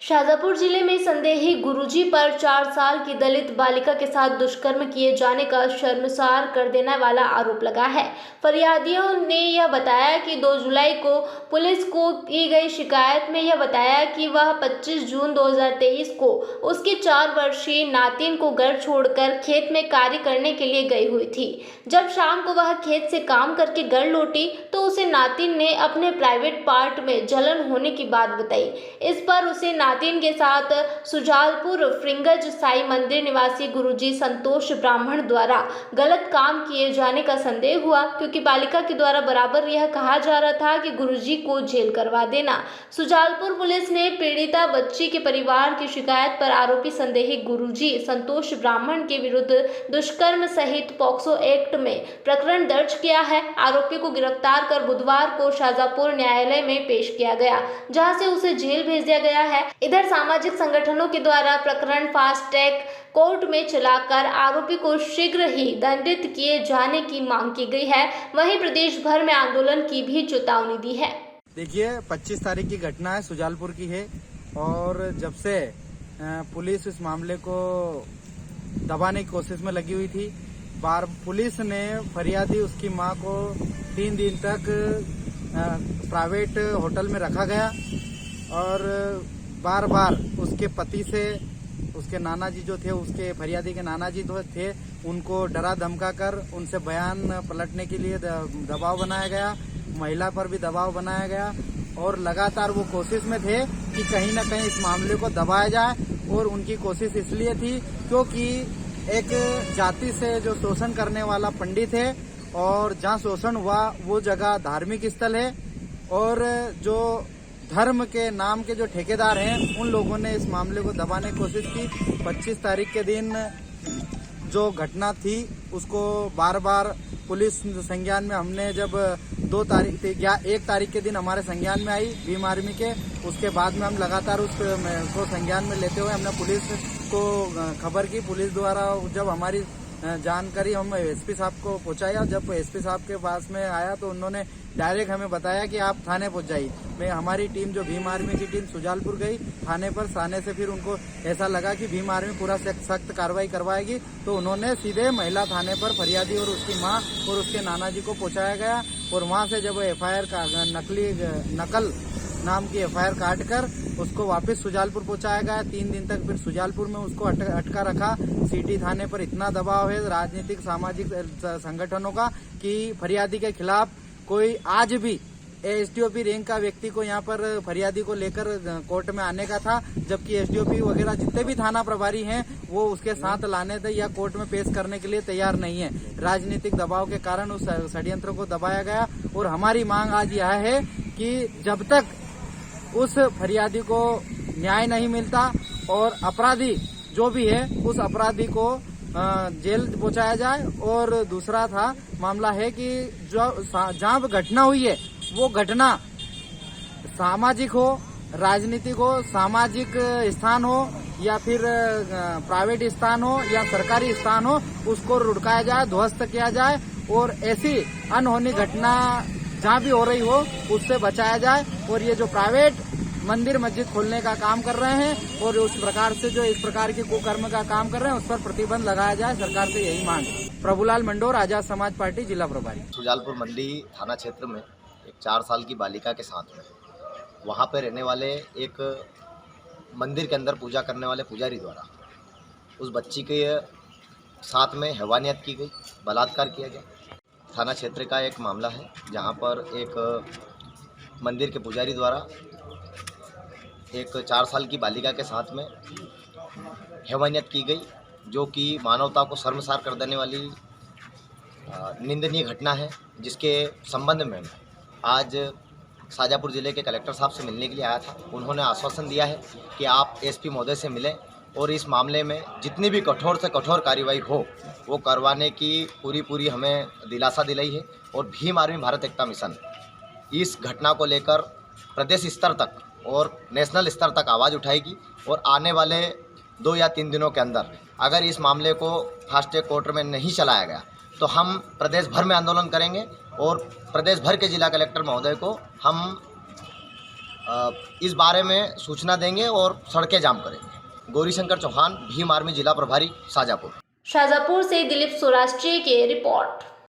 शाजापुर जिले में संदेही गुरुजी पर 4 साल की दलित बालिका के साथ दुष्कर्म किए जाने का शर्मसार कर देने वाला आरोप लगा है। फरियादियों ने यह बताया कि 2 जुलाई को पुलिस को की गई शिकायत में यह बताया कि वह 25 जून 2023 को उसके 4 वर्षीय नातिन को घर छोड़कर खेत में कार्य करने के लिए गई हुई थी। जब शाम को वह खेत से काम करके घर लौटी तो उसे नातिन ने अपने प्राइवेट पार्ट में जलन होने की बात बताई। इस पर उसे नातिन के साथ सुजालपुर फ्रिंगज साई मंदिर निवासी गुरुजी संतोष ब्राह्मण द्वारा गलत काम किए जाने का संदेह हुआ, क्योंकि बालिका के द्वारा बराबर यह कहा जा रहा था कि गुरुजी को जेल करवा देना। सुजालपुर पुलिस ने पीड़िता बच्ची के परिवार की शिकायत पर आरोपी संदेही गुरुजी संतोष ब्राह्मण के विरुद्ध दुष्कर्म सहित पॉक्सो एक्ट में प्रकरण दर्ज किया है। आरोपी को गिरफ्तार कर बुधवार को शाजापुर न्यायालय में पेश किया गया, जहां से उसे जेल भेज दिया गया है। इधर सामाजिक संगठनों के द्वारा प्रकरण फास्ट ट्रैक कोर्ट में चलाकर आरोपी को शीघ्र ही दंडित किए जाने की मांग की गई है। वहीं प्रदेश भर में आंदोलन की भी चेतावनी दी है। देखिए, 25 तारीख की घटना है, सुजालपुर की है। और जब से पुलिस इस मामले को दबाने की कोशिश में लगी हुई थी, पुलिस ने फरियादी उसकी मां को 3 दिन तक प्राइवेट होटल में रखा गया और बार बार उसके पति से, उसके नाना जी जो थे, उसके फरियादी के नाना जी जो थे, उनको डरा धमका कर उनसे बयान पलटने के लिए दबाव बनाया गया। महिला पर भी दबाव बनाया गया और लगातार वो कोशिश में थे कि कहीं न कहीं इस मामले को दबाया जाए। और उनकी कोशिश इसलिए थी क्योंकि एक जाति से जो शोषण करने वाला पंडित है और जहाँ शोषण हुआ वो जगह धार्मिक स्थल है, और जो धर्म के नाम के जो ठेकेदार हैं उन लोगों ने इस मामले को दबाने की कोशिश की। 25 तारीख के दिन जो घटना थी उसको बार बार पुलिस संज्ञान में, हमने जब 1 तारीख के दिन हमारे संज्ञान में आई भीम आर्मी के, उसके बाद में हम लगातार उसको संज्ञान में लेते हुए हमने पुलिस को खबर की। पुलिस द्वारा जब हमारी जानकारी हम एसपी साहब को पहुंचाया, जब एसपी साहब के पास में आया तो उन्होंने डायरेक्ट हमें बताया कि आप थाने पहुंच जाइए। हमारी टीम, जो भीम आर्मी की टीम, सुजालपुर गई थाने पर। थाने से फिर उनको ऐसा लगा कि भीम आर्मी पूरा सख्त कार्रवाई करवाएगी, तो उन्होंने सीधे महिला थाने पर फरियादी और उसकी मां और उसके नाना जी को पहुंचाया गया। और वहां से जब एफआईआर का नकल नाम की एफआईआर काट कर उसको वापस सुजालपुर पहुंचाया गया। 3 दिन तक फिर सुजालपुर में उसको अटका रखा। सिटी थाने पर इतना दबाव है राजनीतिक सामाजिक संगठनों का कि फरियादी के खिलाफ कोई आज भी एसडीओपी रैंक का व्यक्ति को यहाँ पर फरियादी को लेकर कोर्ट में आने का था, जबकि एसडीओपी वगैरह जितने भी थाना प्रभारी हैं वो उसके साथ लाने थे या कोर्ट में पेश करने के लिए तैयार नहीं है। राजनीतिक दबाव के कारण उस षड्यंत्र को दबाया गया। और हमारी मांग आज यह है कि जब तक उस फरियादी को न्याय नहीं मिलता और अपराधी जो भी है उस अपराधी को जेल पहुंचाया जाए। और दूसरा था मामला है कि जो जहां घटना हुई है वो घटना सामाजिक हो, राजनीतिक हो, सामाजिक स्थान हो या फिर प्राइवेट स्थान हो या सरकारी स्थान हो, उसको रुड़काया जाए, ध्वस्त किया जाए और ऐसी अनहोनी घटना जहां भी हो रही हो उससे बचाया जाए। और ये जो प्राइवेट मंदिर मस्जिद खोलने का काम कर रहे हैं और उस प्रकार से जो इस प्रकार के कुकर्म का काम कर रहे हैं उस पर प्रतिबंध लगाया जाए, सरकार से यही मांग। प्रभुलाल मंडोर, आजाद समाज पार्टी, जिला प्रभारी। सुजालपुर मंडी थाना क्षेत्र में एक 4 साल की बालिका के साथ में वहाँ पे रहने वाले एक मंदिर के अंदर पूजा करने वाले पुजारी द्वारा उस बच्ची के साथ में हैवानियत की गई, बलात्कार किया गया। थाना क्षेत्र का एक मामला है जहाँ पर एक मंदिर के पुजारी द्वारा एक 4 साल की बालिका के साथ में हैवानियत की गई, जो कि मानवता को शर्मसार कर देने वाली निंदनीय घटना है, जिसके संबंध में आज शाजापुर ज़िले के कलेक्टर साहब से मिलने के लिए आया था। उन्होंने आश्वासन दिया है कि आप एसपी महोदय से मिलें और इस मामले में जितनी भी कठोर से कठोर कार्रवाई हो वो करवाने की पूरी हमें दिलासा दिलाई है। और भीम आर्मी भारत एकता मिशन इस घटना को लेकर प्रदेश स्तर तक और नेशनल स्तर तक आवाज़ उठाएगी। और आने वाले 2 या 3 दिनों के अंदर अगर इस मामले को फास्ट ट्रैक कोर्ट में नहीं चलाया गया तो हम प्रदेश भर में आंदोलन करेंगे और प्रदेश भर के जिला कलेक्टर महोदय को हम इस बारे में सूचना देंगे और सड़कें जाम करेंगे। गौरीशंकर चौहान, भीम आर्मी जिला प्रभारी, शाजापुर। शाजापुर से दिलीप सौराष्ट्री की रिपोर्ट।